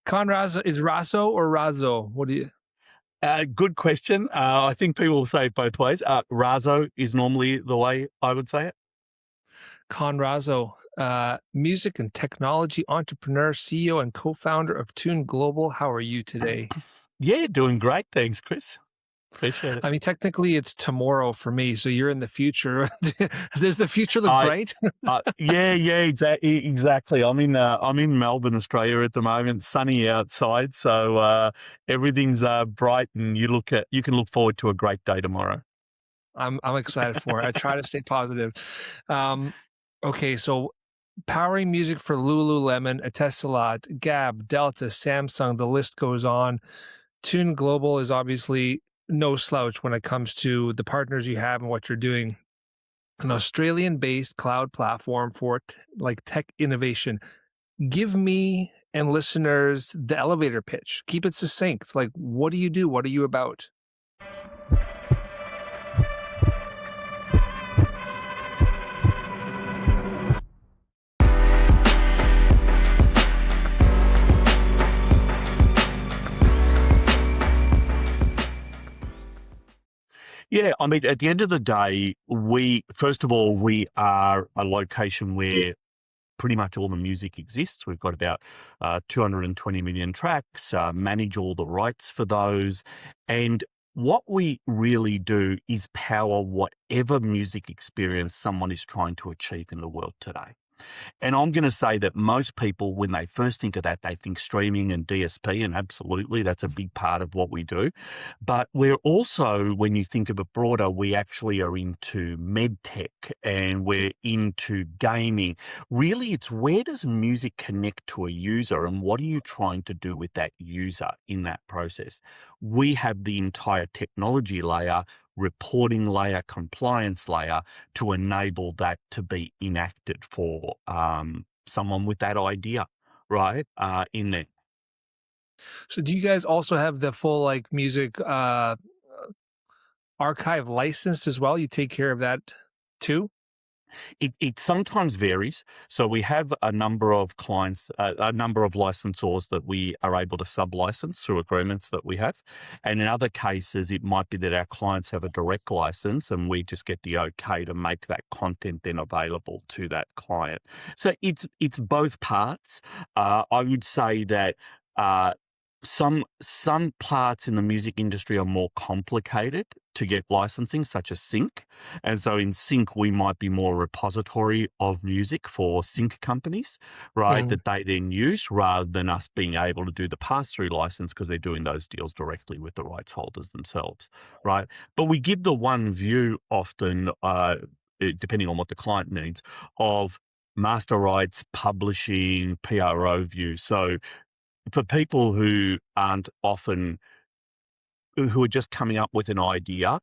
Conrazo is Raso or Razo? What do you? Good question. I think people say it both ways. Raso is normally the way I would say it. Conrazo, music and technology entrepreneur, CEO, and co-founder of Tune Global. How are you today? Yeah, doing great. Thanks, Chris. Appreciate it. I mean, technically, it's tomorrow for me, so you're in the future. Does the future look bright? Yeah, exactly. I'm in Melbourne, Australia at the moment. Sunny outside, so everything's bright, and you can look forward to a great day tomorrow. I'm excited for it. I try to stay positive. Okay, so powering music for Lululemon, Etisalat, Gap, Delta, Samsung, the list goes on. Tune Global is obviously no slouch when it comes to the partners you have and what you're doing. An Australian-based cloud platform for tech innovation. Give me and listeners the elevator pitch. Keep it succinct. Like, what do you do? What are you about? Yeah, I mean, at the end of the day, first of all, we are a location where pretty much all the music exists. We've got about 220 million tracks, manage all the rights for those. And what we really do is power whatever music experience someone is trying to achieve in the world today. And I'm going to say that most people, when they first think of that, they think streaming and DSP, and absolutely, that's a big part of what we do. But we're also, when you think of it broader, we actually are into med tech and we're into gaming. Really, it's where does music connect to a user and what are you trying to do with that user in that process? We have the entire technology layer, reporting layer, compliance layer to enable that to be enacted for someone with that idea, right, in there. So do you guys also have the full music archive licensed as well? You take care of that too? It sometimes varies. So we have a number of clients, a number of licensors that we are able to sub-license through agreements that we have. And in other cases, it might be that our clients have a direct license and we just get the okay to make that content then available to that client. So it's both parts. I would say that some parts in the music industry are more complicated to get licensing, such as sync. And so in sync, we might be more a repository of music for sync companies, right, that they then use rather than us being able to do the pass-through license because they're doing those deals directly with the rights holders themselves, right? But we give the one view often, depending on what the client needs, of master rights, publishing, PRO view. So for people who aren't often, who are just coming up with an idea,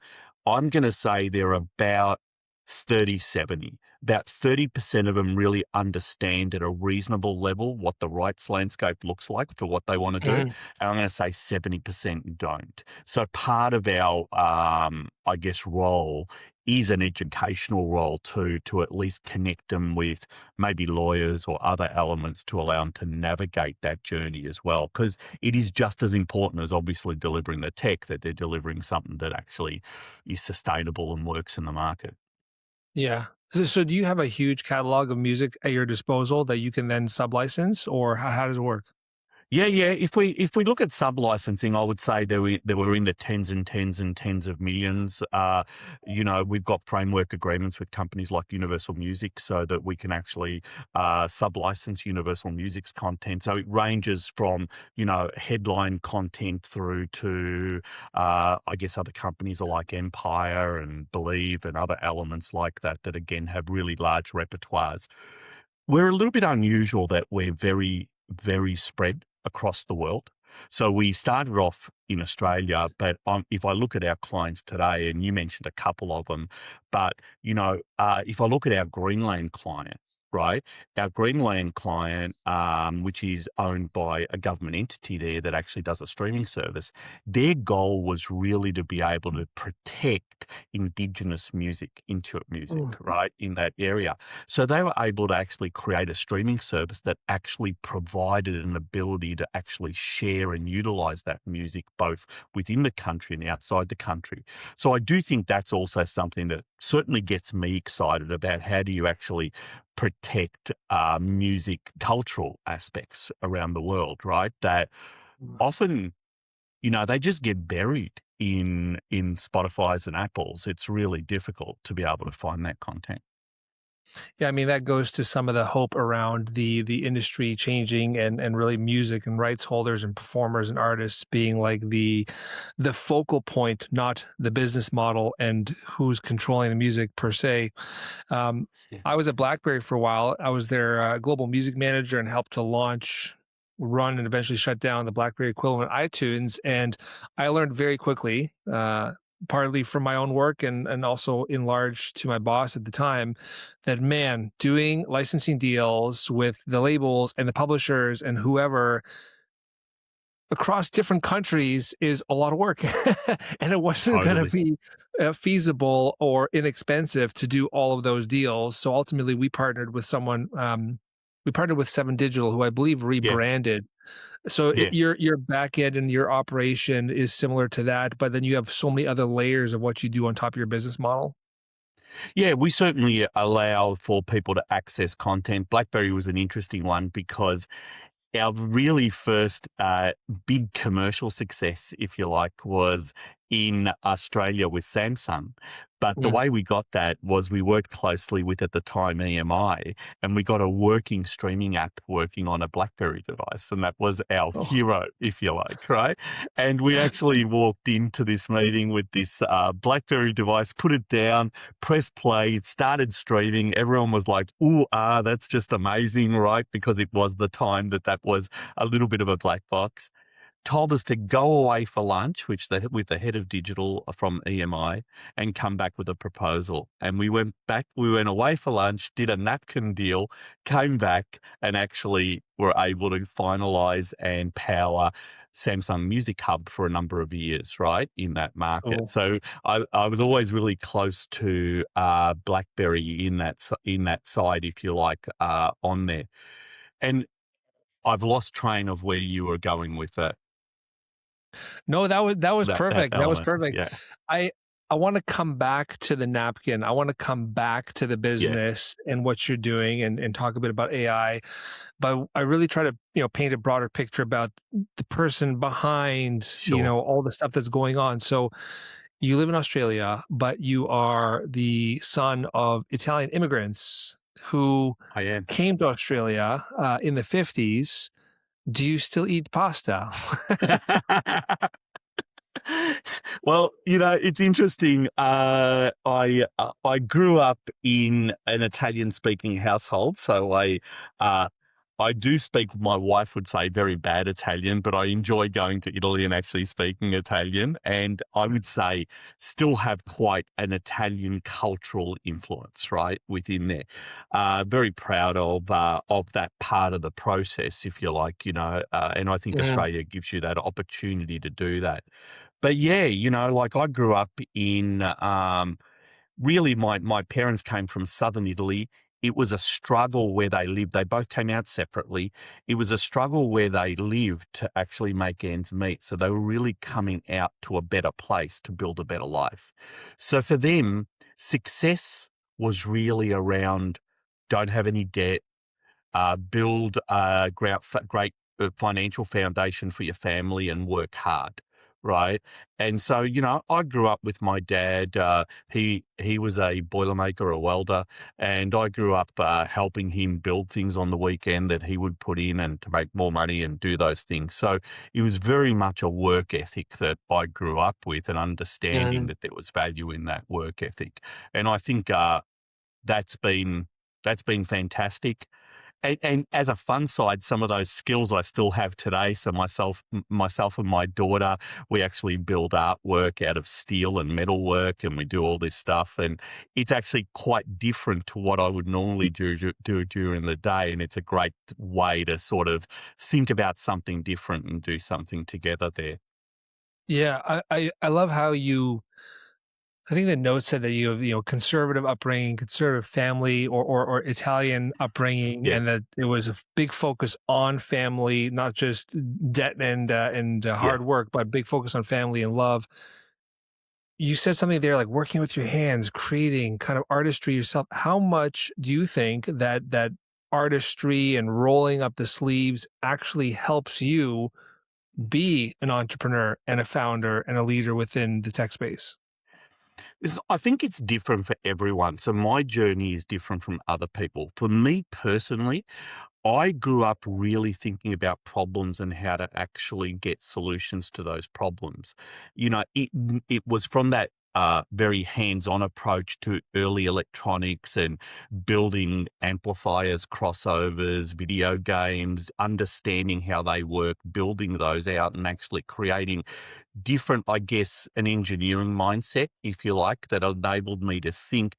I'm going to say they're about 30-70. About 30% of them really understand at a reasonable level what the rights landscape looks like for what they want to do. And I'm going to say 70% don't. So part of our, I guess, role is an educational role too, to at least connect them with maybe lawyers or other elements to allow them to navigate that journey as well. Because it is just as important as obviously delivering the tech, that they're delivering something that actually is sustainable and works in the market. Yeah. So do you have a huge catalog of music at your disposal that you can then sub-license, or how does it work? Yeah. If we look at sub-licensing, I would say they were in the tens and tens and tens of millions. We've got framework agreements with companies like Universal Music so that we can actually sub-license Universal Music's content. So it ranges from, headline content through to, I guess, other companies are like Empire and Believe and other elements like that again have really large repertoires. We're a little bit unusual that we're very, very spread across the world. So we started off in Australia, but if I look at our clients today, and you mentioned a couple of them, but, if I look at our Greenland client, right? Our Greenland client, which is owned by a government entity there that actually does a streaming service, their goal was really to be able to protect Indigenous music, Inuit music, Mm. right, in that area. So they were able to actually create a streaming service that actually provided an ability to actually share and utilize that music both within the country and outside the country. So I do think that's also something that certainly gets me excited about how do you actually protect music cultural aspects around the world, right? That often, they just get buried in Spotify's and Apple's. It's really difficult to be able to find that content. Yeah, I mean that goes to some of the hope around the industry changing and really music and rights holders and performers and artists being like the focal point, not the business model and who's controlling the music per se. Um, Yeah. I was at BlackBerry for a while. I was their global music manager and helped to launch, run, and eventually shut down the BlackBerry equivalent iTunes. And I learned very quickly, partly from my own work and also in large to my boss at the time, that man, doing licensing deals with the labels and the publishers and whoever across different countries is a lot of work. And it wasn't going to Totally. be feasible or inexpensive to do all of those deals. So ultimately, we partnered with someone. We partnered with Seven Digital, who I believe Yeah. rebranded. So Yeah. your back end and your operation is similar to that, but then you have so many other layers of what you do on top of your business model. Yeah, we certainly allow for people to access content. BlackBerry was an interesting one because our really first big commercial success, if you like, was in Australia with Samsung. But the Mm. way we got that was we worked closely with, at the time, EMI, and we got a working streaming app working on a BlackBerry device. And that was our Oh, hero, if you like, right? And we actually walked into this meeting with this BlackBerry device, put it down, pressed play, it started streaming. Everyone was like, ooh, that's just amazing, right? Because it was the time that was a little bit of a black box. Told us to go away for lunch, with the head of digital from EMI, and come back with a proposal. And we went back, we went away for lunch, did a napkin deal, came back, and actually were able to finalize and power Samsung Music Hub for a number of years, right, in that market. cool. So I was always really close to BlackBerry in that side, if you like, on there. And I've lost train of where you were going with No, that was that perfect. That was element. perfect. Yeah. I I want to come back to the napkin. I want to come back to the Yeah. business and what you're doing and talk a bit about AI. But I really try to, paint a broader picture about the person behind, Sure. all the stuff that's going on. So you live in Australia, but you are the son of Italian immigrants who I am. came to Australia in the 50s. Do you still eat pasta? Well, it's interesting. I grew up in an Italian-speaking household, so uh, I do speak. My wife would say very bad Italian, but I enjoy going to Italy and actually speaking Italian. And I would say still have quite an Italian cultural influence, right, within there. Very proud of that part of the process, if you like. And I think Mhm. Australia gives you that opportunity to do that. But yeah, like I grew up in, really my parents came from Southern Italy. It was a struggle where they lived. They both came out separately. It was a struggle where they lived to actually make ends meet. So they were really coming out to a better place to build a better life. So for them, success was really around don't have any debt, build a great financial foundation for your family and work hard, right? And so, I grew up with my dad. He was a boilermaker, a welder, and I grew up helping him build things on the weekend that he would put in and to make more money and do those things. So it was very much a work ethic that I grew up with, and understanding Mhm. that there was value in that work ethic. And I think that's been fantastic. And as a fun side, some of those skills I still have today. So myself and my daughter, we actually build artwork out of steel and metalwork, and we do all this stuff. And it's actually quite different to what I would normally do during the day. And it's a great way to sort of think about something different and do something together there. Yeah, I love how you I think the note said that you have, conservative upbringing, conservative family, or Italian upbringing, Yeah, and that it was a big focus on family, not just debt and yeah. hard work, but big focus on family and love. You said something there like working with your hands, creating kind of artistry yourself. How much do you think that artistry and rolling up the sleeves actually helps you be an entrepreneur and a founder and a leader within the tech space? I think it's different for everyone. So my journey is different from other people. For me personally, I grew up really thinking about problems and how to actually get solutions to those problems. It was from that very hands-on approach to early electronics and building amplifiers, crossovers, video games, understanding how they work, building those out and actually creating different, I guess, an engineering mindset, if you like, that enabled me to think,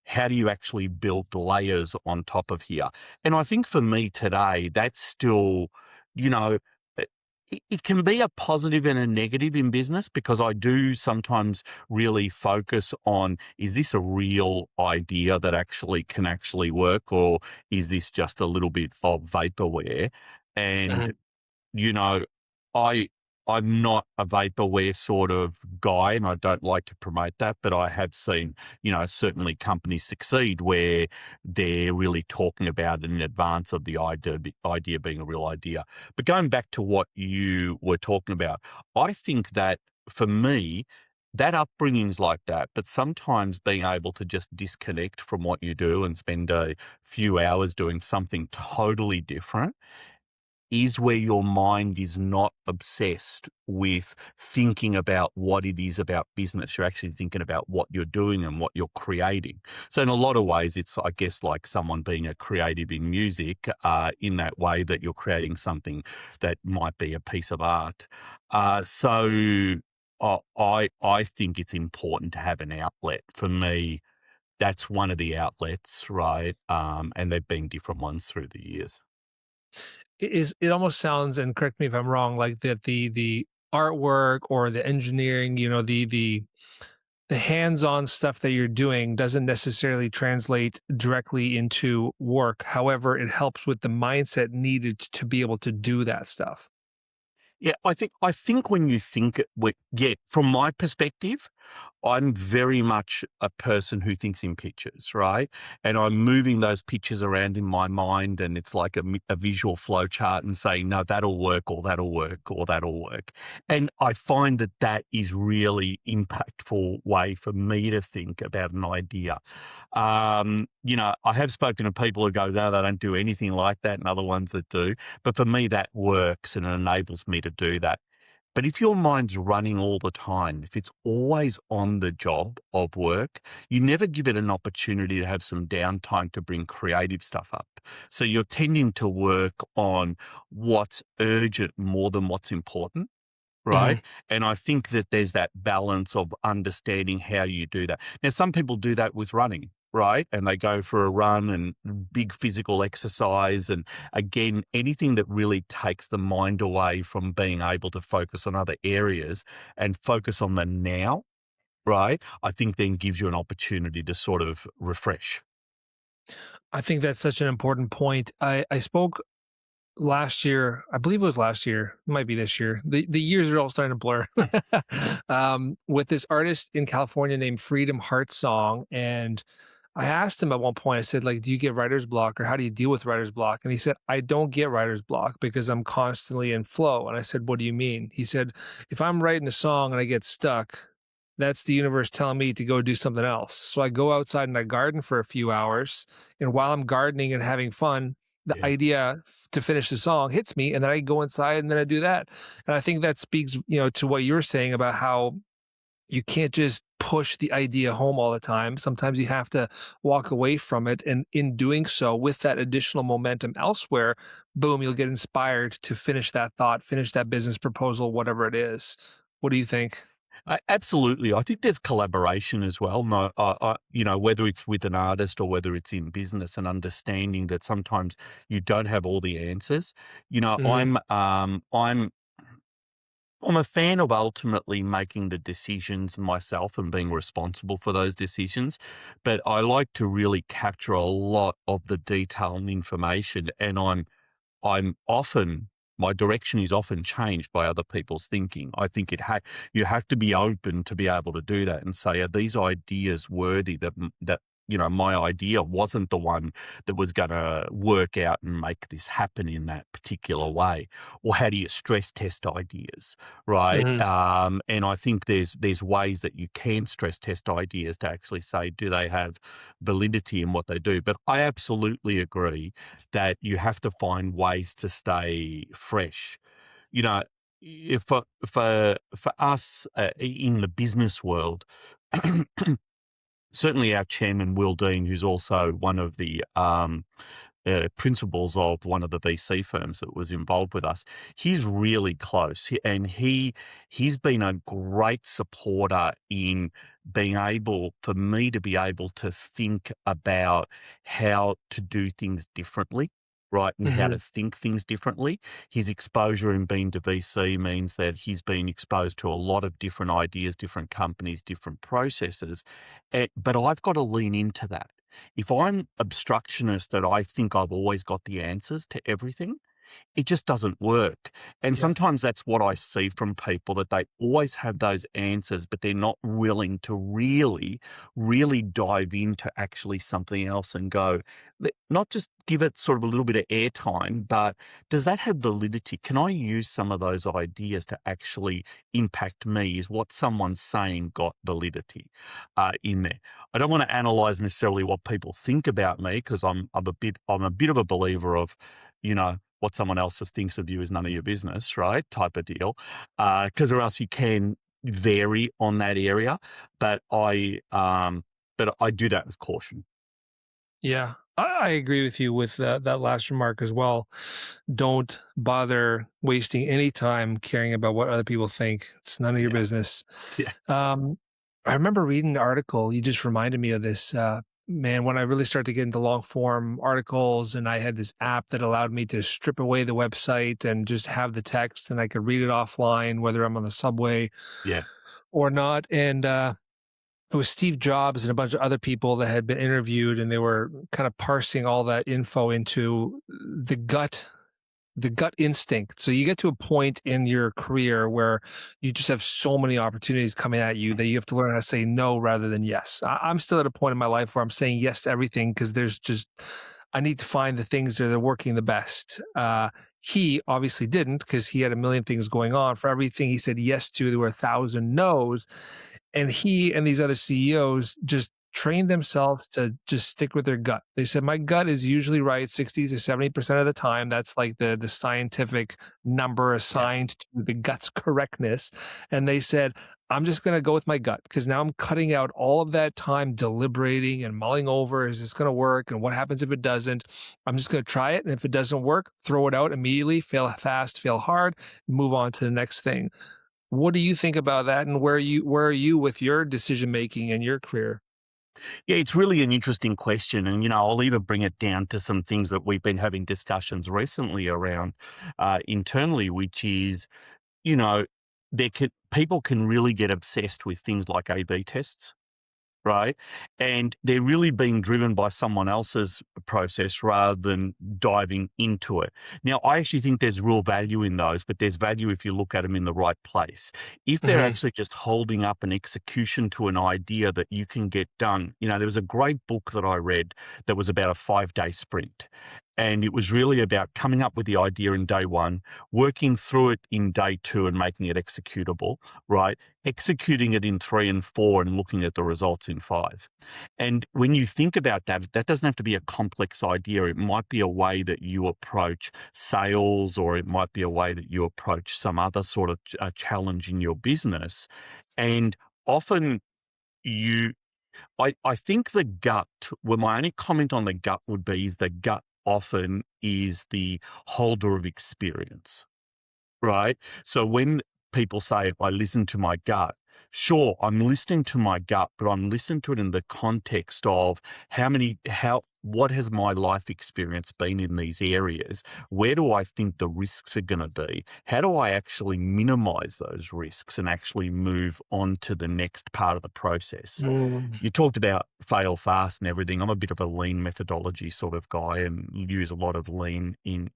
how do you actually build layers on top of here? And I think for me today, that's still, you know, it, it can be a positive and a negative in business because I do sometimes really focus on, is this a real idea that actually can actually work, or is this just a little bit of vaporware? And Mhm. you know, I I'm not a vaporware sort of guy, and I don't like to promote that, but I have seen, certainly companies succeed where they're really talking about it in advance of the idea being a real idea. But going back to what you were talking about, I think that for me, that upbringing's like that, but sometimes being able to just disconnect from what you do and spend a few hours doing something totally different is where your mind is not obsessed with thinking about what it is about business. You're actually thinking about what you're doing and what you're creating. So in a lot of ways, it's, I guess, like someone being a creative in music, in that way that you're creating something that might be a piece of art. So I think it's important to have an outlet. For me, that's one of the outlets, right? And they've been different ones through the years. It almost sounds, and correct me if I'm wrong, like that the artwork or the engineering, the hands-on stuff that you're doing doesn't necessarily translate directly into work. However, it helps with the mindset needed to be able to do that stuff. Yeah, I think when you think yeah, from my perspective, I'm very much a person who thinks in pictures, right? And I'm moving those pictures around in my mind, and it's like a visual flow chart and saying, no, that'll work, or that'll work, or that'll work. And I find that that is really impactful way for me to think about an idea. I have spoken to people who go, no, they don't do anything like that, and other ones that do. But for me, that works and it enables me to do that. But if your mind's running all the time, if it's always on the job of work, you never give it an opportunity to have some downtime to bring creative stuff up. So you're tending to work on what's urgent more than what's important. Right. Mhm. And I think that there's that balance of understanding how you do that. Now, some people do that with running, right? And they go for a run and big physical exercise. And again, anything that really takes the mind away from being able to focus on other areas and focus on the now, right? I think then gives you an opportunity to sort of refresh. I think that's such an important point. I spoke last year, I believe it was last year, it might be this year. The years are all starting to blur. With this artist in California named Freedom Heart Song, and I asked him at one point, I said, like, do you get writer's block or how do you deal with writer's block? And he said, I don't get writer's block because I'm constantly in flow. And I said, what do you mean? He said, if I'm writing a song and I get stuck, that's the universe telling me to go do something else. So I go outside and I garden for a few hours. And while I'm gardening and having fun, the Yeah. idea to finish the song hits me. And then I go inside and then I do that. And I think that speaks, to what you're saying about how you can't just push the idea home all the time. Sometimes you have to walk away from it. And in doing so, with that additional momentum elsewhere, boom, you'll get inspired to finish that thought, finish that business proposal, whatever it is. What do you think? Absolutely. I think there's collaboration as well. No, whether it's with an artist or whether it's in business, and understanding that sometimes you don't have all the answers. You know, Hmm. I'm a fan of ultimately making the decisions myself and being responsible for those decisions, but I like to really capture a lot of the detail and information, and I'm often my direction is often changed by other people's thinking. I think you have to be open to be able to do that and say, are these ideas worthy? That my idea wasn't the one that was going to work out and make this happen in that particular way. Or how do you stress test ideas, right? Hmm. And I think there's ways that you can stress test ideas to actually say, do they have validity in what they do? But I absolutely agree that you have to find ways to stay fresh. You know, if for us in the business world, certainly our chairman Will Dean, who's also one of the principals of one of the VC firms that was involved with us, he's really close, and he's been a great supporter in being able for me to be able to think about how to do things differently. Right, and how Hmm. to think things differently. His exposure in being to VC means that he's been exposed to a lot of different ideas, different companies, different processes. But I've got to lean into that. If I'm obstructionist that I think I've always got the answers to everything, it just doesn't work. And Yeah. sometimes that's what I see from people, that they always have those answers, but they're not willing to really, really dive into actually something else and go, not just give it sort of a little bit of airtime, but does that have validity? Can I use some of those ideas to actually impact me? Is what someone's saying got validity in there? I don't want to analyze necessarily what people think about me, because I'm a bit of a believer of, what someone else thinks of you is none of your business, right? Type of deal. Because or else you can vary on that area. But I do that with caution. Yeah, I agree with you with that last remark as well. Don't bother wasting any time caring about what other people think. It's none of your Yeah. business. Yeah. Um, I remember reading an article. You just reminded me of this. Man, when I really started to get into long form articles, and I had this app that allowed me to strip away the website and just have the text, and I could read it offline, whether I'm on the subway Yeah. or not. And it was Steve Jobs and a bunch of other people that had been interviewed, and they were kind of parsing all that info into the gut instinct. So you get to a point in your career where you just have so many opportunities coming at you that you have to learn how to say no rather than yes. I'm still at a point in my life where I'm saying yes to everything because there's just I need to find the things that are working the best. He obviously didn't because he had a million things going on. For everything he said yes to, there were 1,000 no's, and he and these other CEOs just trained themselves to just stick with their gut. They said, my gut is usually right 60 to 70% of the time. That's like the scientific number Yeah. assigned to the gut's correctness. And they said, I'm just going to go with my gut because now I'm cutting out all of that time deliberating and mulling over. Is this going to work? And what happens if it doesn't? I'm just going to try it. And if it doesn't work, throw it out immediately, fail fast, fail hard, move on to the next thing. What do you think about that, and where are you with your decision making and your career? Yeah, it's really an interesting question. And, I'll even bring it down to some things that we've been having discussions recently around internally, which is, you know, people can really get obsessed with things like A/B tests. Right? And they're really being driven by someone else's process rather than diving into it. Now, I actually think there's real value in those, but there's value if you look at them in the right place. If they're Mhm. actually just holding up an execution to an idea that you can get done, there was a great book that I read that was about a 5-day sprint. And it was really about coming up with the idea in day one, working through it in day two and making it executable, right? Executing it in 3 and 4 and looking at the results in 5. And when you think about that, that doesn't have to be a complex idea. It might be a way that you approach sales, or it might be a way that you approach some other sort of challenge in your business. And often you I think the gut, well, my only comment on the gut would be is the gut often is the holder of experience. Right? So when people say, I listen to my gut, sure, I'm listening to my gut, but I'm listening to it in the context of what has my life experience been in these areas? Where do I think the risks are going to be? How do I actually minimize those risks and actually move on to the next part of the process? Mm. You talked about fail fast and everything. I'm a bit of a lean methodology sort of guy and use a lot of lean in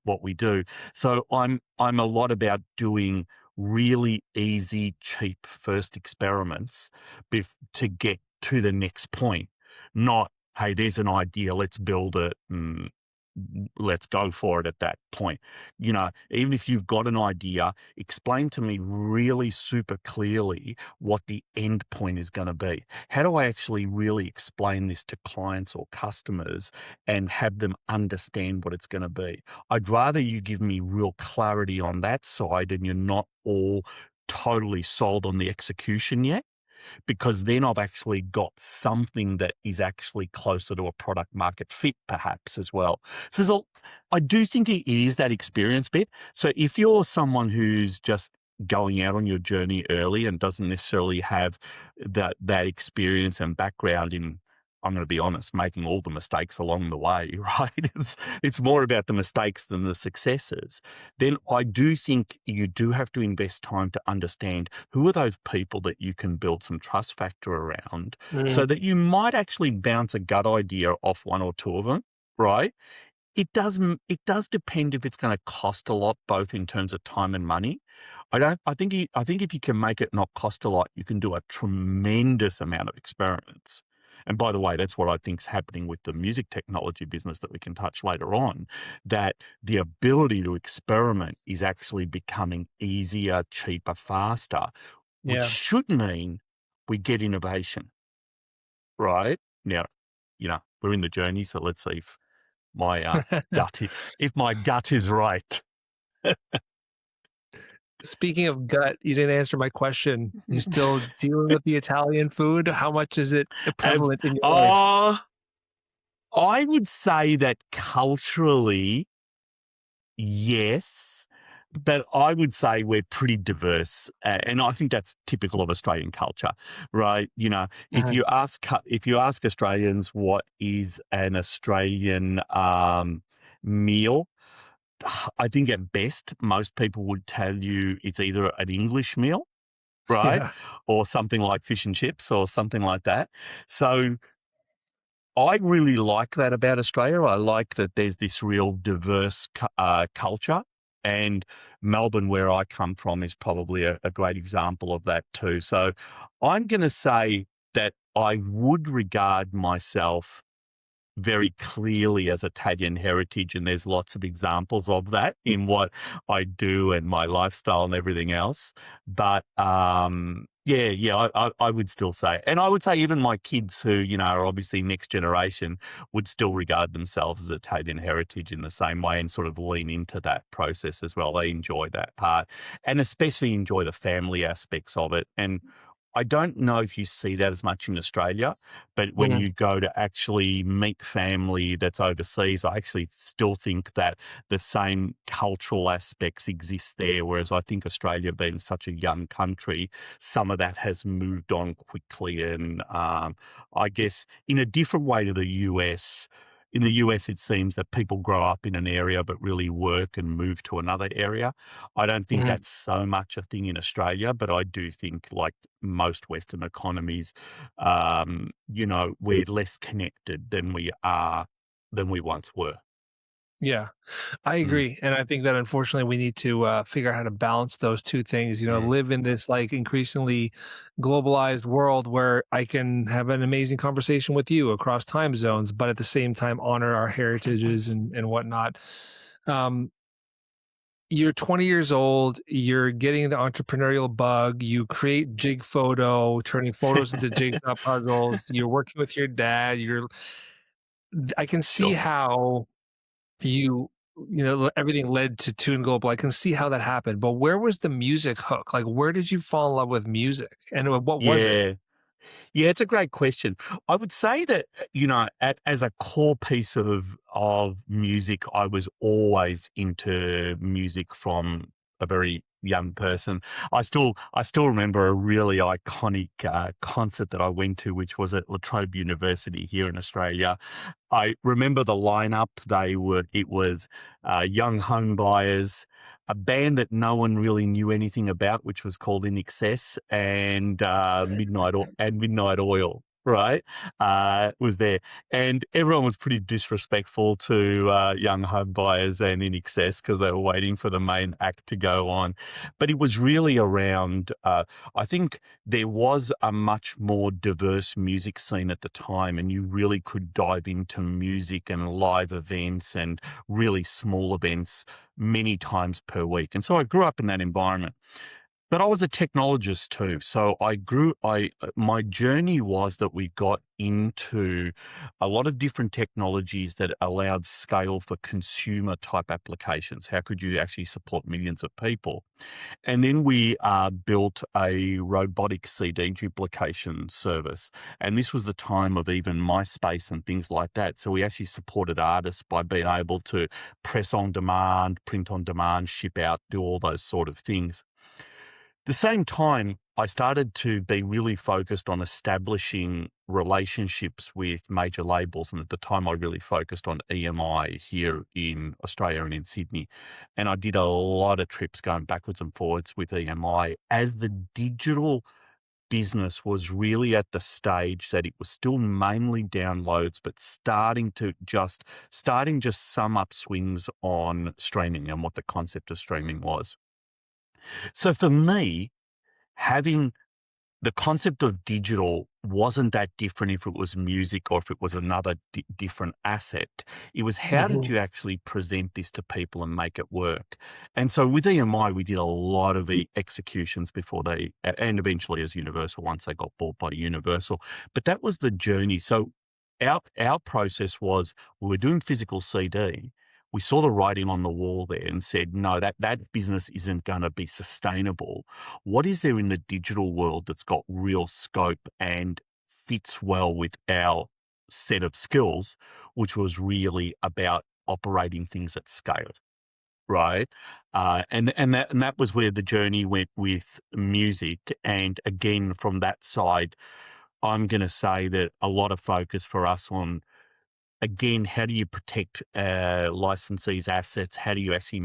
what we do. So I'm a lot about doing really easy, cheap first experiments to get to the next point. Not, hey, there's an idea, let's build it and let's go for it at that point. Even if you've got an idea, explain to me really super clearly what the end point is going to be. How do I actually really explain this to clients or customers and have them understand what it's going to be? I'd rather you give me real clarity on that side and you're not all totally sold on the execution yet, because then I've actually got something that is actually closer to a product market fit perhaps as well. So I do think it is that experience bit. So if you're someone who's just going out on your journey early and doesn't necessarily have that experience and background in, I'm going to be honest, making all the mistakes along the way, right? It's more about the mistakes than the successes. Then I do think you do have to invest time to understand who are those people that you can build some trust factor around so Mm. that you might actually bounce a gut idea off one or two of them, right? It does depend if it's going to cost a lot, both in terms of time and money. I think if you can make it not cost a lot, you can do a tremendous amount of experiments. And by the way, that's what I think is happening with the music technology business that we can touch later on, that the ability to experiment is actually becoming easier, cheaper, faster, which Yeah. should mean we get innovation, right? Now, we're in the journey, so let's see if my if my gut is right. Speaking of gut, you didn't answer my question. You still dealing with the Italian food? How much is it Abs- prevalent in your life? uh, I would say that culturally, yes, but I would say we're pretty diverse, and I think that's typical of Australian culture, right? If Uh-huh. you ask Australians what is an Australian meal, I think at best most people would tell you it's either an English meal, right, Yeah. or something like fish and chips or something like that. So I really like that about Australia. I like that there's this real diverse culture, and Melbourne, where I come from, is probably a great example of that too. So I'm going to say that I would regard myself very clearly as Italian heritage, and there's lots of examples of that in what I do and my lifestyle and everything else. But yeah, I would still say, and I would say even my kids who are obviously next generation would still regard themselves as Italian heritage in the same way and sort of lean into that process as well. They enjoy that part and especially enjoy the family aspects of it. And I don't know if you see that as much in Australia, but when Mhm. you go to actually meet family that's overseas, I actually still think that the same cultural aspects exist there. Whereas I think Australia, being such a young country, some of that has moved on quickly. And I guess in a different way to the US, in the US, it seems that people grow up in an area but really work and move to another area. I don't think Mhm. that's so much a thing in Australia, but I do think, like most Western economies, we're less connected than we once were. Yeah. I Mm, agree, and I think that unfortunately we need to figure out how to balance those two things. mm, Live in this like increasingly globalized world where I can have an amazing conversation with you across time zones, but at the same time honor our heritages and whatnot. Um, you're 20 years old. You're getting the entrepreneurial bug. You create jig photo, turning photos into jigsaw puzzles. You're working with your dad. I can see sure. how you everything led to Tune Global. I can see how that happened, but where was the music hook? Like, where did you fall in love with music, and what was it? Yeah. Yeah, it's a great question. I would say that, as a core piece of music, I was always into music from a very young person. I still remember a really iconic concert that I went to, which was at La Trobe University here in Australia. I remember the lineup. It was young home buyers, a band that no one really knew anything about, which was called In Excess, and Midnight Oil. Right, was there, and everyone was pretty disrespectful to young home buyers and In Excess because they were waiting for the main act to go on. But it was really around. I think there was a much more diverse music scene at the time, and you really could dive into music and live events and really small events many times per week. And so I grew up in that environment. But I was a technologist too. So my journey was that we got into a lot of different technologies that allowed scale for consumer type applications. How could you actually support millions of people? And then we built a robotic CD duplication service. And this was the time of even MySpace and things like that. So we actually supported artists by being able to press on demand, print on demand, ship out, do all those sort of things. The same time, I started to be really focused on establishing relationships with major labels. And at the time, I really focused on EMI here in Australia and in Sydney. And I did a lot of trips going backwards and forwards with EMI as the digital business was really at the stage that it was still mainly downloads, but starting just some upswings on streaming and what the concept of streaming was. So for me, having the concept of digital wasn't that different if it was music or if it was another different asset. It was how did Mhm. you actually present this to people and make it work? And so with EMI, we did a lot of executions before and eventually as Universal once they got bought by Universal. But that was the journey. So our process was we were doing physical CD. We saw the writing on the wall there and said, no, that business isn't going to be sustainable. What is there in the digital world that's got real scope and fits well with our set of skills, which was really about operating things at scale, right? And that was where the journey went with music. And again, from that side, I'm going to say that a lot of focus for us on again, how do you protect licensees' assets? How do you actually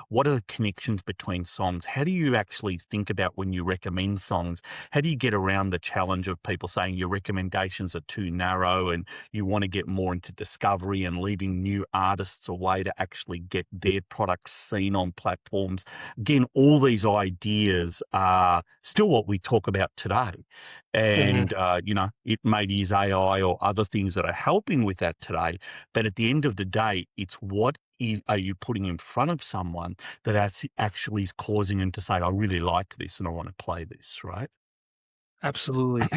what are the connections between songs? How do you actually think about when you recommend songs? How do you get around the challenge of people saying your recommendations are too narrow and you want to get more into discovery and leaving new artists a way to actually get their products seen on platforms? Again, all these ideas are still what we talk about today. Mhm. And, it may use AI or other things that are helping with that today. But at the end of the day, it's are you putting in front of someone that actually is causing them to say, I really like this and I want to play this, right? Absolutely.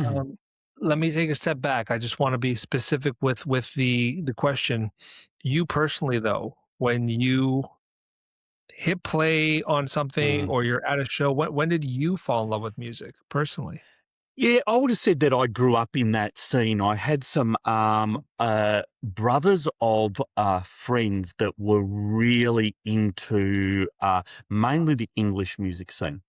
Um, Let me take a step back. I just want to be specific with the question. You personally, though, when you hit play on something Mm. or you're at a show, when did you fall in love with music personally? Yeah, I would have said that I grew up in that scene. I had some brothers of friends that were really into mainly the English music scene.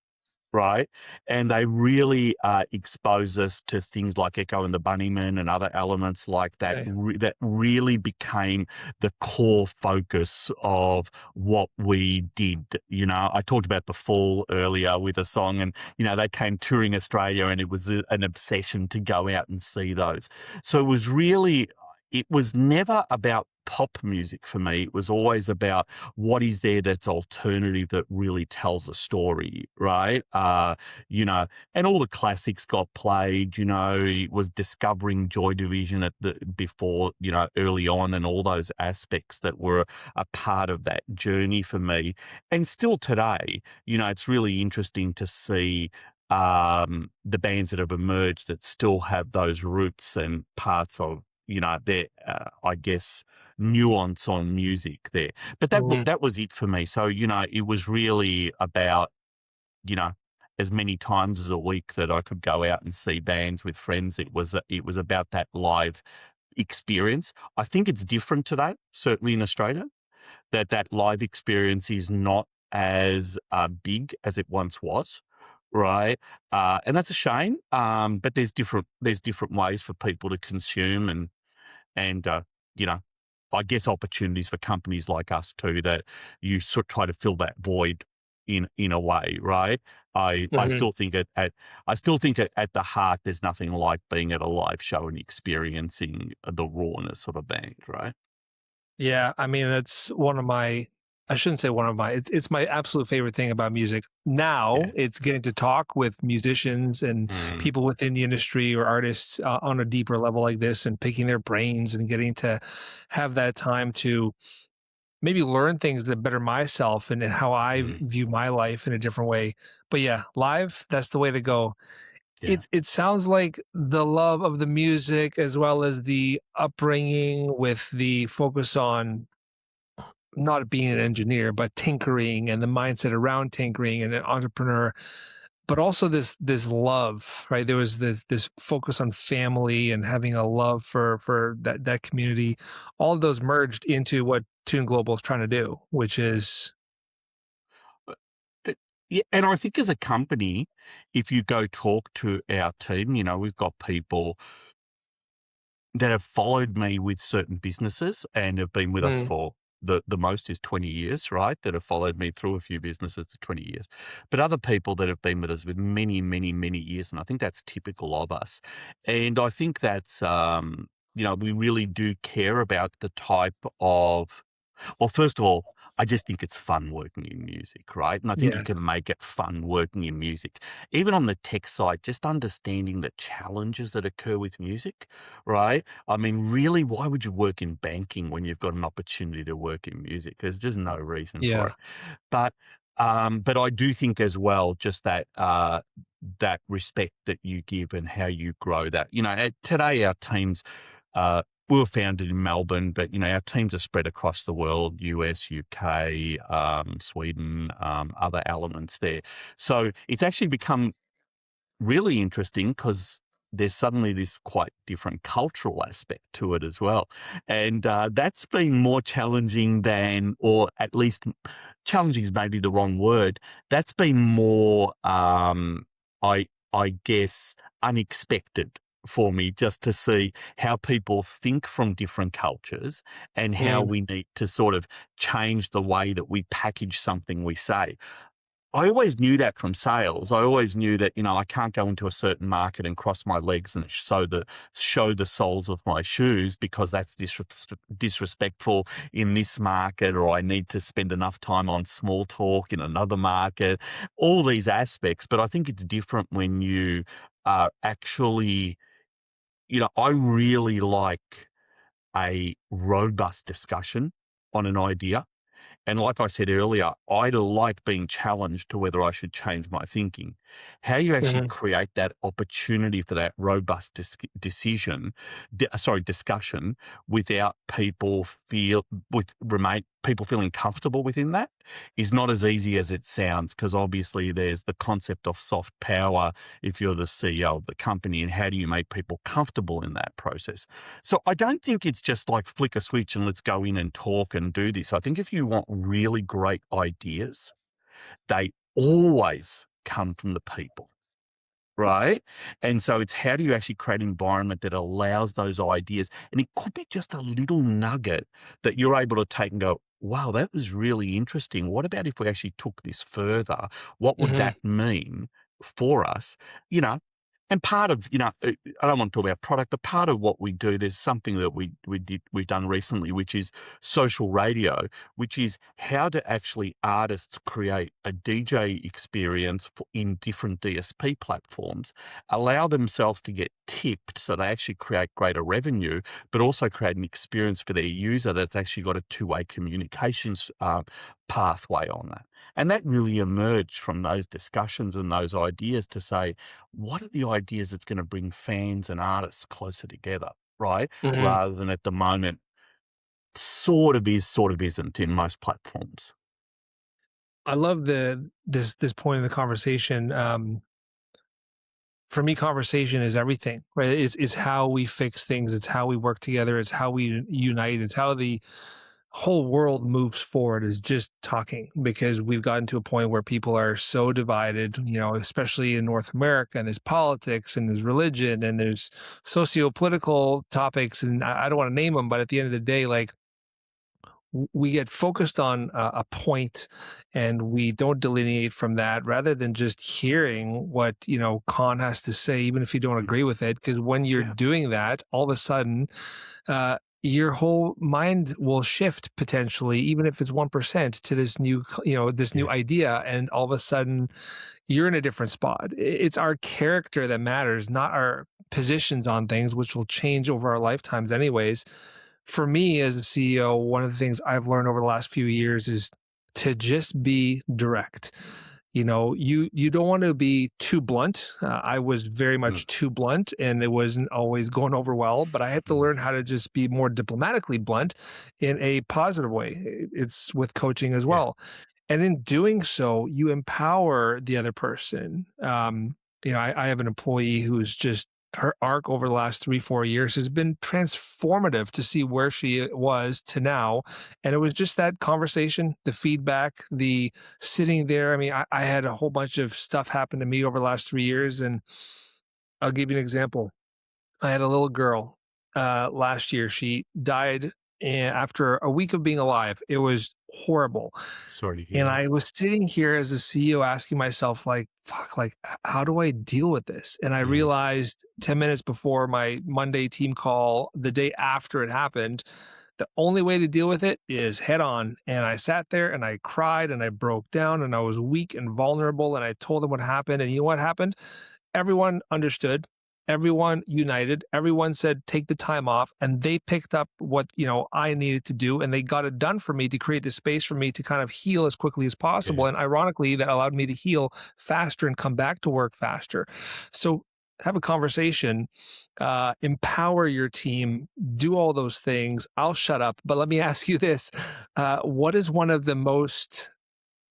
Right? And they really expose us to things like Echo and the Bunnymen and other elements like that Okay. that really became the core focus of what we did. I talked about The Fall earlier with a song and, they came touring Australia and it was an obsession to go out and see those. So it was never about pop music for me. It was always about what is there that's alternative that really tells a story, right? And all the classics got played. It was discovering Joy Division before, early on, and all those aspects that were a part of that journey for me. And still today, it's really interesting to see the bands that have emerged that still have those roots and parts of their, I guess, nuance on music there. But Mhm. that was it for me. So, it was really about, you know, as many times as a week that I could go out and see bands with friends. It was about that live experience. I think it's different today, certainly in Australia, that live experience is not as big as it once was, right? And that's a shame. But there's different ways for people to consume and you know, I guess opportunities for companies like us too, that you sort of try to fill that void in a way, right? I Mhm. still think at the heart, there's nothing like being at a live show and experiencing the rawness of a band, right? Yeah, I mean, it's one of my I shouldn't say one of my it's my absolute favorite thing about music. Now, Yeah. it's getting to talk with musicians and Mm, people within the industry or artists, on a deeper level like this and picking their brains and getting to have that time to maybe learn things that better myself and how I mm, view my life in a different way. But yeah, live, that's the way to go. yeah. It sounds like the love of the music as well as the upbringing with the focus on not being an engineer, but tinkering and the mindset around tinkering and an entrepreneur, but also this love, right? There was this focus on family and having a love for that community. All of those merged into what Tune Global is trying to do, which is Uh, yeah, and I think as a company, if you go talk to our team, we've got people that have followed me with certain businesses and have been with us mm, for the most is 20 years, right? That have followed me through a few businesses to 20 years. But other people that have been with us with many, many, many years. And I think that's typical of us. And I think that's, we really do care about the type of, well, first of all, I just think it's fun working in music, right? And I think you yeah, can make it fun working in music. Even on the tech side, just understanding the challenges that occur with music, right? I mean, really, why would you work in banking when you've got an opportunity to work in music? There's just no reason for yeah, it. But but I do think as well, just that respect that you give and how you grow that. Today our teams, we were founded in Melbourne, but our teams are spread across the world: US, UK, Sweden, other elements there. So it's actually become really interesting because there's suddenly this quite different cultural aspect to it as well. And that's been more challenging than, or at least challenging is maybe the wrong word. That's been more, I guess, unexpected for me, just to see how people think from different cultures and how mm, we need to sort of change the way that we package something we say. I always knew that from sales. I always knew that, I can't go into a certain market and cross my legs and show the soles of my shoes, because that's disrespectful in this market, or I need to spend enough time on small talk in another market, all these aspects. But I think it's different when you are actually, I really like a robust discussion on an idea. And like I said earlier, I like being challenged to whether I should change my thinking. How you actually mhm, create that opportunity for that robust discussion, without people feeling comfortable within that, is not as easy as it sounds. Because obviously there's the concept of soft power if you're the CEO of the company, and how do you make people comfortable in that process? So I don't think it's just like flick a switch and let's go in and talk and do this. I think if you want really great ideas, they always come from the people. Right? And so it's, how do you actually create an environment that allows those ideas? And it could be just a little nugget that you're able to take and go, wow, that was really interesting. What about if we actually took this further? What would mhm, that mean for us? You know, and part of, I don't want to talk about product, but part of what we do, there's something that we've done recently, which is social radio, which is how to actually artists create a DJ experience in different DSP platforms, allow themselves to get tipped so they actually create greater revenue, but also create an experience for their user that's actually got a two-way communications pathway on that. And that really emerged from those discussions and those ideas to say, what are the ideas that's going to bring fans and artists closer together, right? mhm. Rather than at the moment, sort of is, sort of isn't in most platforms. I love this point in the conversation. For me, conversation is everything, right? It's how we fix things. It's how we work together. It's how we unite. It's how the whole world moves forward is just talking, because we've gotten to a point where people are so divided, especially in North America, and there's politics and there's religion and there's socio-political topics. And I don't want to name them, but at the end of the day, like, we get focused on a point and we don't delineate from that, rather than just hearing what Khan has to say, even if you don't Mm, agree with it. Because when you're yeah, doing that, all of a sudden your whole mind will shift, potentially, even if it's 1%, to this new this yeah, new idea, and all of a sudden you're in a different spot. It's our character that matters, not our positions on things, which will change over our lifetimes anyways. For me as a CEO, one of the things I've learned over the last few years is to just be direct. You don't want to be too blunt. I was very mm, much too blunt, and it wasn't always going over well, but I had to mm, learn how to just be more diplomatically blunt in a positive way. It's with coaching as yeah, well. And in doing so, you empower the other person. I have an employee who's just, her arc over the last 3-4 years has been transformative, to see where she was to now. And it was just that conversation, the feedback, the sitting there. I mean, I had a whole bunch of stuff happen to me over the last 3 years. And I'll give you an example. I had a little girl last year. She died after a week of being alive. It was horrible. sorry to hear And that. I was sitting here as a CEO asking myself, like, fuck, like, how do I deal with this? And I Mm, realized 10 minutes before my Monday team call, the day after it happened, the only way to deal with it is head on. And I sat there and I cried and I broke down and I was weak and vulnerable. And I told them what happened. And you know what happened? Everyone understood. Everyone united. Everyone said, take the time off. And they picked up what, I needed to do. And they got it done for me, to create the space for me to kind of heal as quickly as possible. yeah. And ironically, that allowed me to heal faster and come back to work faster. So have a conversation, empower your team, do all those things. I'll shut up. But let me ask you this. What is one of the most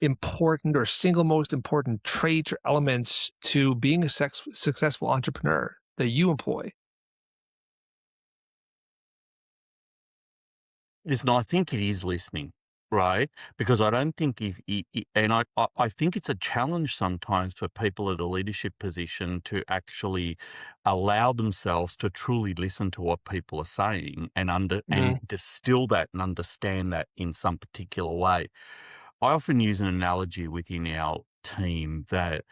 important or single most important traits or elements to being a successful entrepreneur that you employ? Listen, I think it is listening, right? Because I don't think and I think it's a challenge sometimes for people at a leadership position to actually allow themselves to truly listen to what people are saying and Mhm. distill that and understand that in some particular way. I often use an analogy within our team that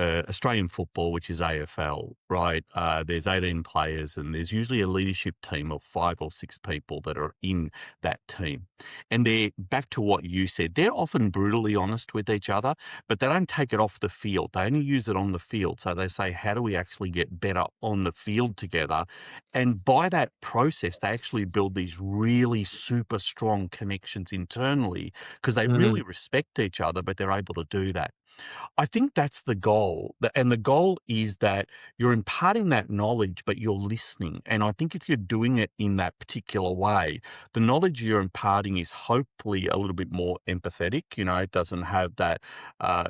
Australian football, which is AFL, right? There's 18 players, and there's usually a leadership team of 5 or 6 people that are in that team. And they're back to what you said. They're often brutally honest with each other, but they don't take it off the field. They only use it on the field. So they say, how do we actually get better on the field together? And by that process, they actually build these really super strong connections internally because they Mhm. really respect each other, but they're able to do that. I think that's the goal. And the goal is that you're imparting that knowledge, but you're listening. And I think if you're doing it in that particular way, the knowledge you're imparting is hopefully a little bit more empathetic. It doesn't have that uh,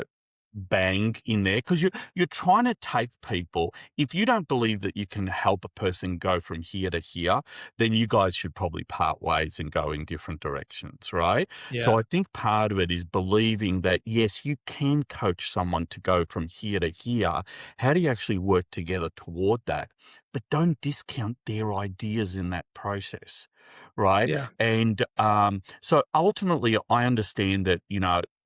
bang in there because you're trying to take people. If you don't believe that you can help a person go from here to here, then you guys should probably part ways and go in different directions, right? So Yeah. I think part of it is believing that yes, you can coach someone to go from here to here. How do you actually work together toward that? But don't discount their ideas in that process, right? Yeah. And so ultimately, I understand that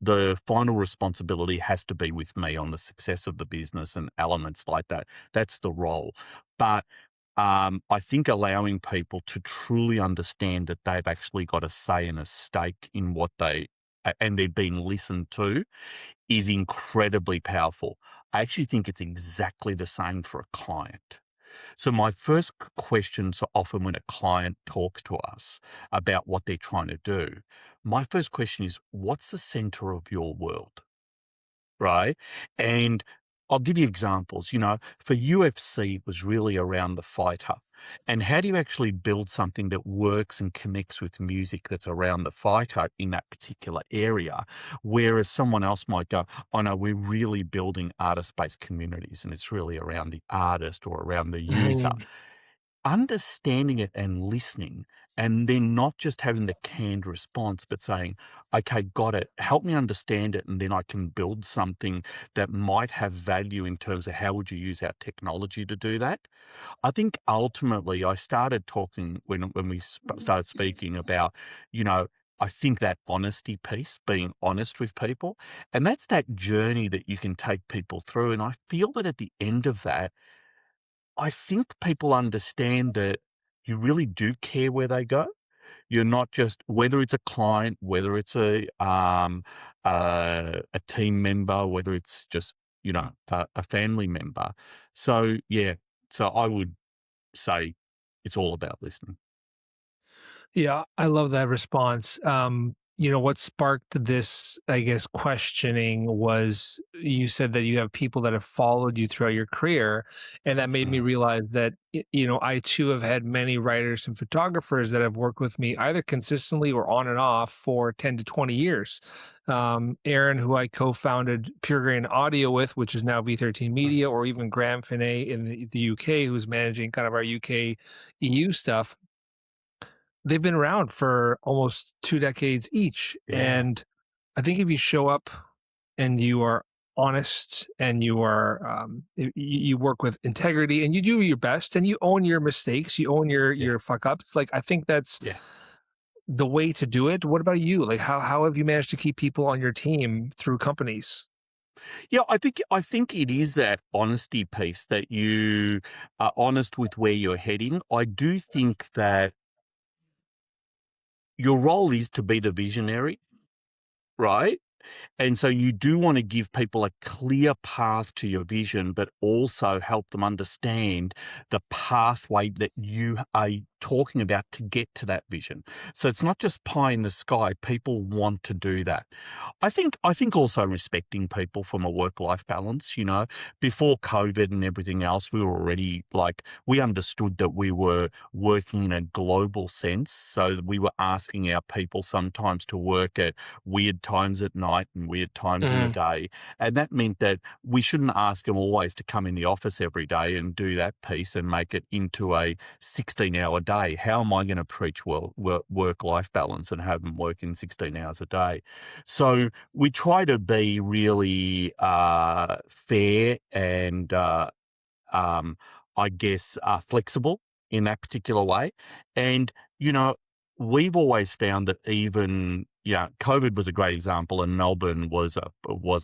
the final responsibility has to be with me on the success of the business and elements like that. That's the role. But I think allowing people to truly understand that they've actually got a say and a stake in what and they're being listened to is incredibly powerful. I actually think it's exactly the same for a client. So my first question, so often when a client talks to us about what they're trying to do, my first question is, what's the center of your world? Right? And I'll give you examples. For UFC, it was really around the fighter. And how do you actually build something that works and connects with music that's around the fighter in that particular area? Whereas someone else might go, oh no, we're really building artist-based communities and it's really around the artist or around the user. Mhm. Understanding it and listening, and then not just having the canned response, but saying, okay, got it. Help me understand it. And then I can build something that might have value in terms of how would you use our technology to do that. I think ultimately I started talking when we started speaking about, you know, I think that honesty piece, being honest with people, and that's that journey that you can take people through. And I feel that at the end of that, I think people understand that you really do care where they go. You're not just whether it's a client, whether it's a team member, whether it's just a family member. So yeah, so I would say it's all about listening. Yeah, I love that response. What sparked this, I guess, questioning was you said that you have people that have followed you throughout your career. And that made me Mm, realize that, I too have had many writers and photographers that have worked with me either consistently or on and off for 10 to 20 years. Aaron, who I co founded Pure Grain Audio with, which is now V13 mm. Media, or even Graham Finney in the UK, who's managing kind of our UK EU stuff. They've been around for almost 2 decades each, Yeah, and I think if you show up and you are honest and you are, you work with integrity and you do your best and you own your mistakes, you own yeah, your fuck ups, like, I think that's yeah. the way to do it. What about you? Like, how have you managed to keep people on your team through companies? Yeah, I think it is that honesty piece that you are honest with where you're heading. I do think that your role is to be the visionary, right? And so you do want to give people a clear path to your vision, but also help them understand the pathway that you are talking about to get to that vision. So it's not just pie in the sky. People want to do that. I think also respecting people from a work-life balance, before COVID and everything else, we were already we understood that we were working in a global sense. So we were asking our people sometimes to work at weird times at night and weird times in the Mhm. day. And that meant that we shouldn't ask them always to come in the office every day and do that piece and make it into a 16-hour day. How am I going to preach work-life balance and have them work in 16 hours a day? So we try to be really fair and um, I guess, flexible in that particular way. And, you know, we've always found that even, COVID was a great example, and Melbourne was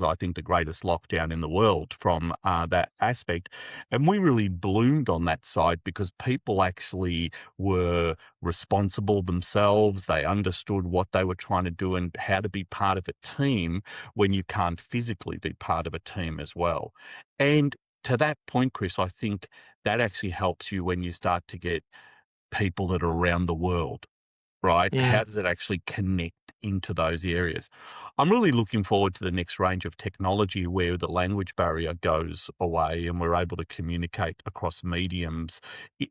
I think, the greatest lockdown in the world from that aspect. And we really bloomed on that side because people actually were responsible themselves. They understood what they were trying to do and how to be part of a team when you can't physically be part of a team as well. And to that point, Chris, I think that actually helps you when you start to get people that are around the world, right? Mm. How does it actually connect into those areas? I'm really looking forward to the next range of technology where the language barrier goes away and we're able to communicate across mediums,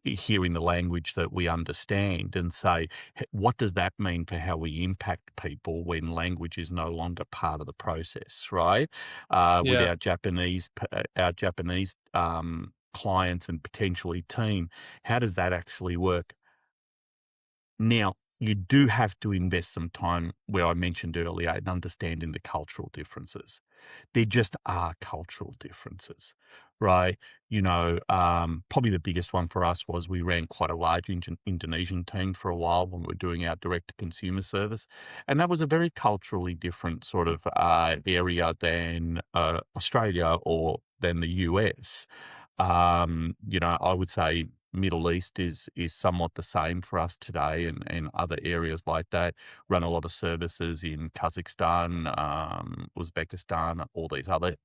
hearing the language that we understand and say, what does that mean for how we impact people when language is no longer part of the process, right? With Yeah. our Japanese clients and potentially team, how does that actually work? Now, you do have to invest some time, where I mentioned earlier, in understanding the cultural differences. There just are cultural differences, right? Probably the biggest one for us was we ran quite a large Indonesian team for a while when we were doing our direct to consumer service. And that was a very culturally different sort of area than Australia or than the US. I would say Middle East is somewhat the same for us today and other areas like that. Run a lot of services in Kazakhstan, Uzbekistan, all these other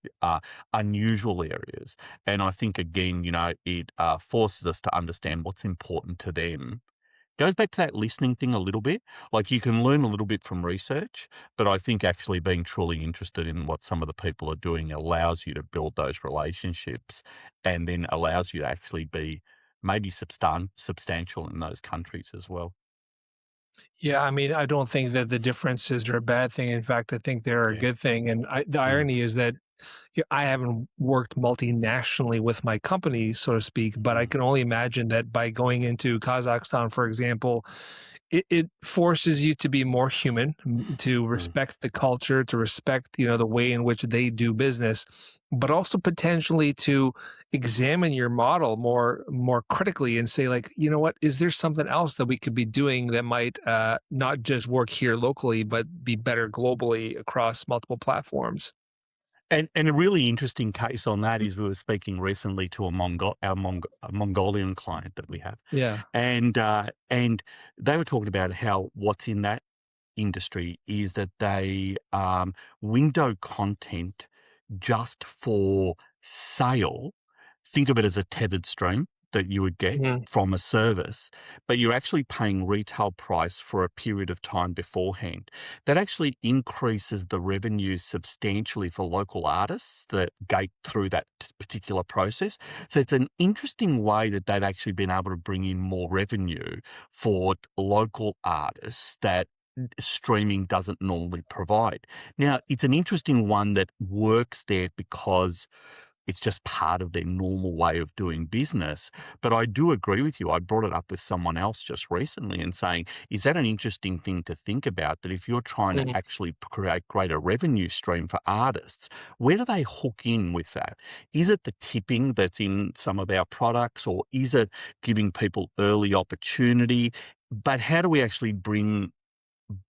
unusual areas. And I think, again, it forces us to understand what's important to them. Goes back to that listening thing a little bit. Like, you can learn a little bit from research, but I think actually being truly interested in what some of the people are doing allows you to build those relationships and then allows you to actually be maybe substantial in those countries as well. Yeah, I mean, I don't think that the differences are a bad thing. In fact, I think they're a Yeah. good thing. And the Mm, irony is that I haven't worked multinationally with my company, so to speak, but I mm, can only imagine that by going into Kazakhstan, for example, it forces you to be more human, to mm. respect the culture, to respect, the way in which they do business, but also potentially to examine your model more critically and say, like, you know what, is there something else that we could be doing that might not just work here locally, but be better globally across multiple platforms? And a really interesting case on that is we were speaking recently to a Mongolian client that we have, Yeah. and they were talking about how what's in that industry is that they window content just for sale. Think of it as a tethered stream that you would get Mhm. from a service, but you're actually paying retail price for a period of time beforehand. That actually increases the revenue substantially for local artists that gate through that particular process. So it's an interesting way that they've actually been able to bring in more revenue for local artists that streaming doesn't normally provide. Now, it's an interesting one that works there because it's just part of their normal way of doing business. But I do agree with you. I brought it up with someone else just recently and saying, is that an interesting thing to think about? That if you're trying to Mhm. actually create greater revenue stream for artists, where do they hook in with that? Is it the tipping that's in some of our products, or is it giving people early opportunity? But how do we actually bring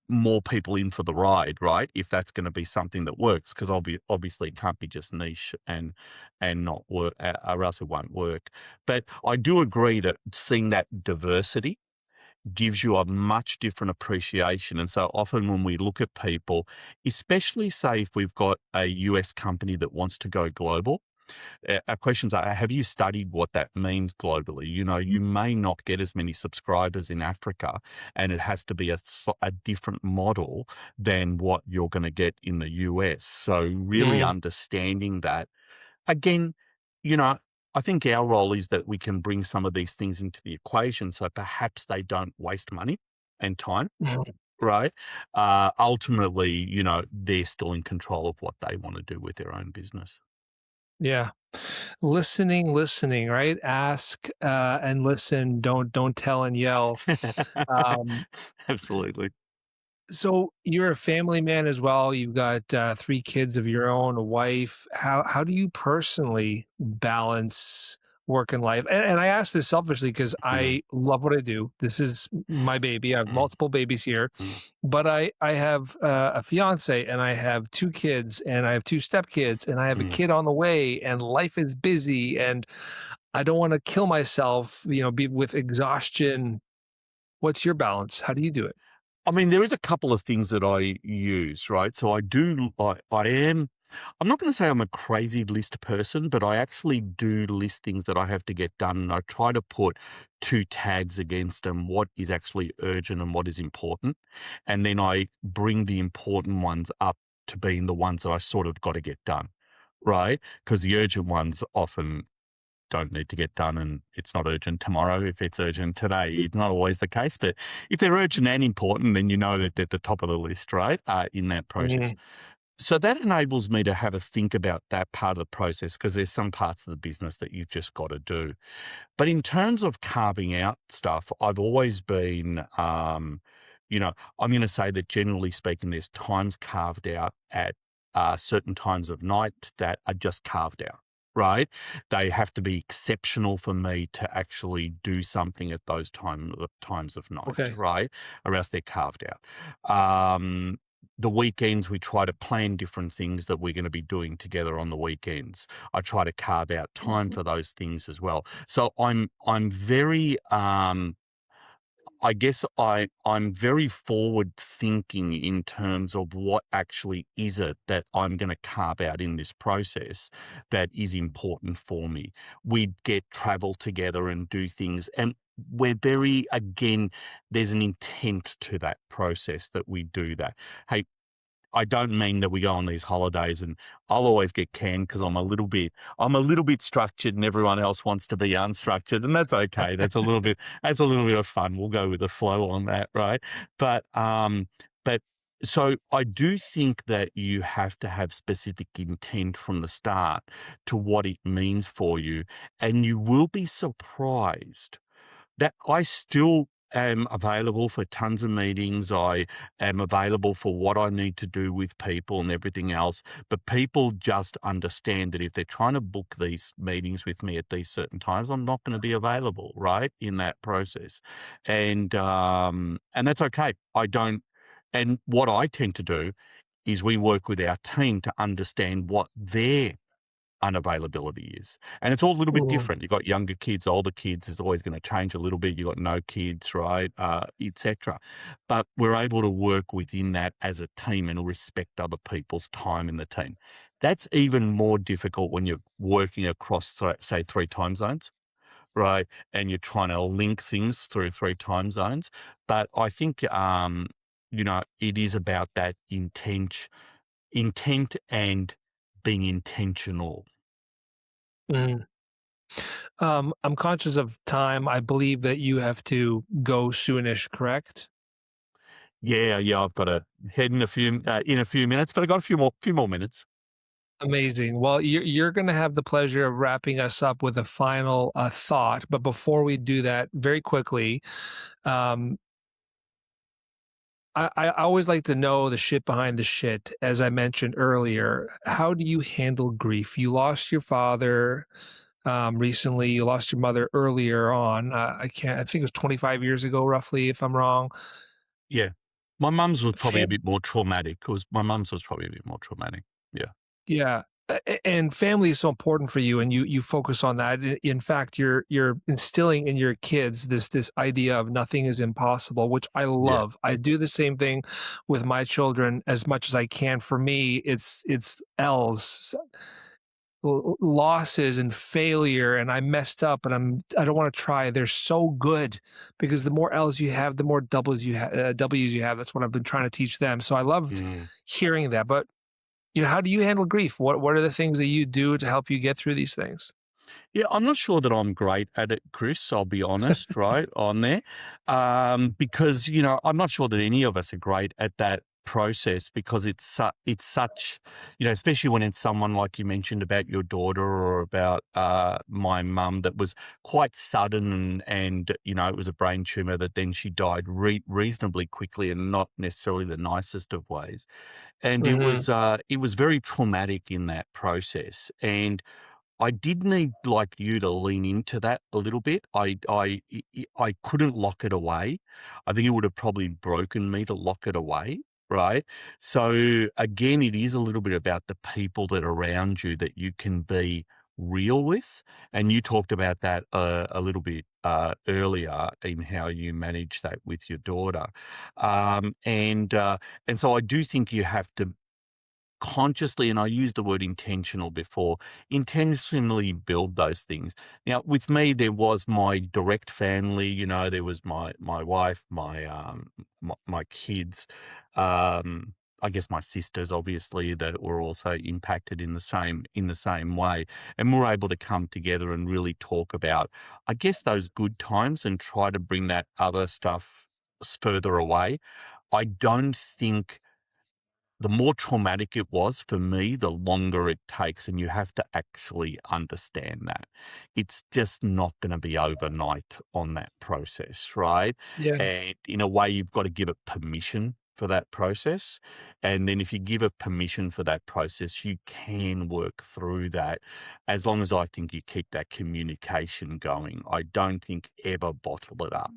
more people in for the ride, right? If that's going to be something that works, because obviously it can't be just niche and not work, or else it won't work. But I do agree that seeing that diversity gives you a much different appreciation. And so often when we look at people, especially say if we've got a US company that wants to go global, our questions are, have you studied what that means globally? You know, you may not get as many subscribers in Africa, and it has to be a different model than what you're going to get in the US. So really Mhm. understanding that, again, you know, I think our role is that we can bring some of these things into the equation so perhaps they don't waste money and time, Mhm. right? Ultimately, they're still in control of what they want to do with their own business. Yeah. Listening, right? Ask and listen. Don't tell and yell. Um, Absolutely. so you're a family man as well. You've got 3 kids of your own, a wife. How do you personally balance work and life? And I ask this selfishly because Mm, I love what I do. This is my baby. I have mm, multiple babies here, mm, but I have a fiance and I have 2 kids and I have 2 stepkids and I have a mm. kid on the way and life is busy and I don't want to kill myself. Be with exhaustion. What's your balance? How do you do it? I mean, there is a couple of things that I use, right? So I'm not going to say I'm a crazy list person, but I actually do list things that I have to get done. And I try to put two tags against them, what is actually urgent and what is important. And then I bring the important ones up to being the ones that I sort of got to get done, right? Because the urgent ones often don't need to get done and it's not urgent tomorrow. If it's urgent today, it's not always the case. But if they're urgent and important, then you know that they're at the top of the list, right? In that process. Mhm. So that enables me to have a think about that part of the process because there's some parts of the business that you've just got to do. But in terms of carving out stuff, I've always been, I'm going to say that generally speaking, there's times carved out at certain times of night that are just carved out, right? They have to be exceptional for me to actually do something at those times of night, Okay. right? Or else they're carved out. The weekends, we try to plan different things that we're going to be doing together on the weekends. I try to carve out time for those things as well. So I'm very I guess I'm very forward thinking in terms of what actually is it that I'm going to carve out in this process that is important for me. We get travel together and do things, and we're very, again, there's an intent to that process that we do that. Hey, I don't mean that we go on these holidays and I'll always get canned because I'm a little bit structured and everyone else wants to be unstructured, and that's okay. That's a little bit of fun. We'll go with the flow on that, right? But so I do think that you have to have specific intent from the start to what it means for you, and you will be surprised that I still am available for tons of meetings. I am available for what I need to do with people and everything else. But people just understand that if they're trying to book these meetings with me at these certain times, I'm not going to be available, right, in that process. And that's okay. I don't. And what I tend to do is we work with our team to understand what their unavailability is. And it's all a little bit Mhm. different. You've got younger kids, older kids is always going to change a little bit. You've got no kids, right? Etc. But we're able to work within that as a team and respect other people's time in the team. That's even more difficult when you're working across, say, 3 time zones, right? And you're trying to link things through 3 time zones. But I think, it is about that intent and being intentional. Mhm. I'm conscious of time. I believe that you have to go soonish, correct? Yeah, yeah, I've got to head in a few minutes, but I've got a few more minutes. Amazing. Well, you're going to have the pleasure of wrapping us up with a final thought. But before we do that, very quickly, um, I always like to know the shit behind the shit. As I mentioned earlier, how do you handle grief? You lost your father recently. You lost your mother earlier on. I can't. I think it was 25 years ago, roughly, if I'm wrong. Yeah. My mum's was probably a Fam- bit more traumatic. Cause my mum's was probably a bit more traumatic. Yeah. Yeah. And family is so important for you, and you focus on that. In fact, you're instilling in your kids this idea of nothing is impossible, which I Yeah. love. I do the same thing with my children as much as I can. For me, it's L's, losses and failure, and I messed up, and I don't want to try. They're so good because the more L's you have, the more W's you have. That's what I've been trying to teach them. So I loved Mm. hearing that. But how do you handle grief? What are the things that you do to help you get through these things? Yeah, I'm not sure that I'm great at it, Chris. I'll be honest, right on there, because I'm not sure that any of us are great at that process because it's such, especially when it's someone like you mentioned about your daughter or about my mum that was quite sudden and it was a brain tumor that then she died reasonably quickly and not necessarily the nicest of ways, and Mhm. it was very traumatic in that process. And I did need, like you, to lean into that a little bit. I couldn't lock it away. I think it would have probably broken me to lock it away, right? So again, it is a little bit about the people that are around you that you can be real with, and you talked about that a little bit earlier in how you manage that with your daughter, and so I do think you have to consciously, and I used the word intentional before, intentionally build those things. Now, with me, there was my direct family. There was my wife, my kids. I guess my sisters, obviously, that were also impacted in the same way, and we're able to come together and really talk about, I guess, those good times and try to bring that other stuff further away. I don't think the more traumatic it was for me, the longer it takes, and you have to actually understand that. It's just not gonna be overnight on that process, right? Yeah. And in a way, you've got to give it permission for that process, and then if you give it permission for that process, you can work through that as long as I think you keep that communication going. I don't think ever bottle it up.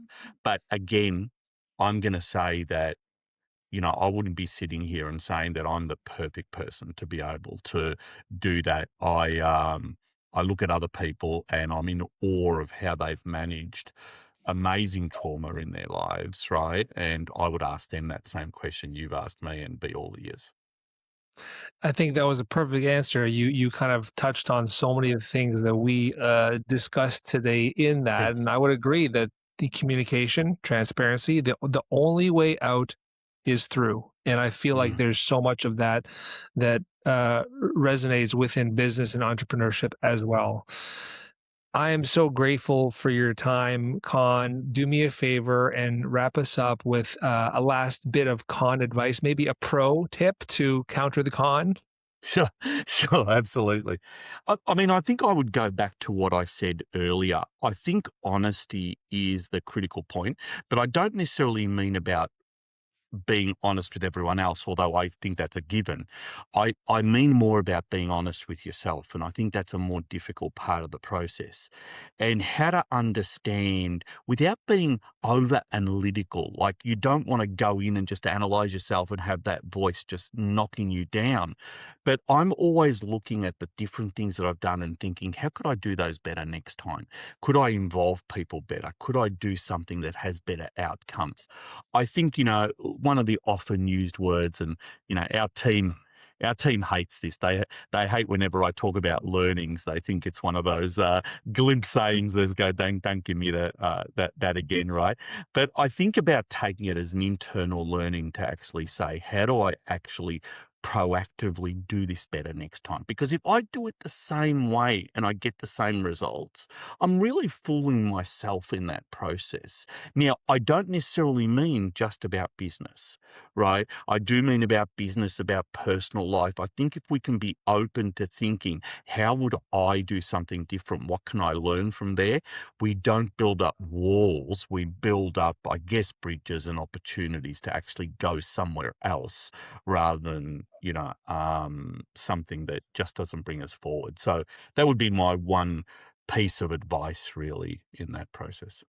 But again, I'm gonna say that I wouldn't be sitting here and saying that I'm the perfect person to be able to do that. I look at other people and I'm in awe of how they've managed amazing trauma in their lives, right? And I would ask them that same question you've asked me and be all ears. I think that was a perfect answer. You kind of touched on so many of the things that we discussed today in that, Yes. and I would agree that the communication, transparency, the only way out is through. And I feel like Mm. there's so much of that that resonates within business and entrepreneurship as well. I am so grateful for your time, Con. Do me a favor and wrap us up with a last bit of con advice, maybe a pro tip to counter the con. Sure, sure, absolutely. I mean, I think I would go back to what I said earlier. I think honesty is the critical point, but I don't necessarily mean about being honest with everyone else, although I think that's a given. I mean more about being honest with yourself, and I think that's a more difficult part of the process. And how to understand without being over analytical, like you don't want to go in and just analyze yourself and have that voice just knocking you down. But I'm always looking at the different things that I've done and thinking, how could I do those better next time? Could I involve people better? Could I do something that has better outcomes? I think, one of the often used words, and, our team hates this. They hate whenever I talk about learnings. They think it's one of those glib sayings that go, don't give me that again, right? But I think about taking it as an internal learning to actually say, how do I actually proactively do this better next time? Because if I do it the same way and I get the same results, I'm really fooling myself in that process. Now, I don't necessarily mean just about business, right? I do mean about business, about personal life. I think if we can be open to thinking, how would I do something different? What can I learn from there? We don't build up walls. We build up, I guess, bridges and opportunities to actually go somewhere else rather than, something that just doesn't bring us forward. So that would be my one piece of advice really in that process.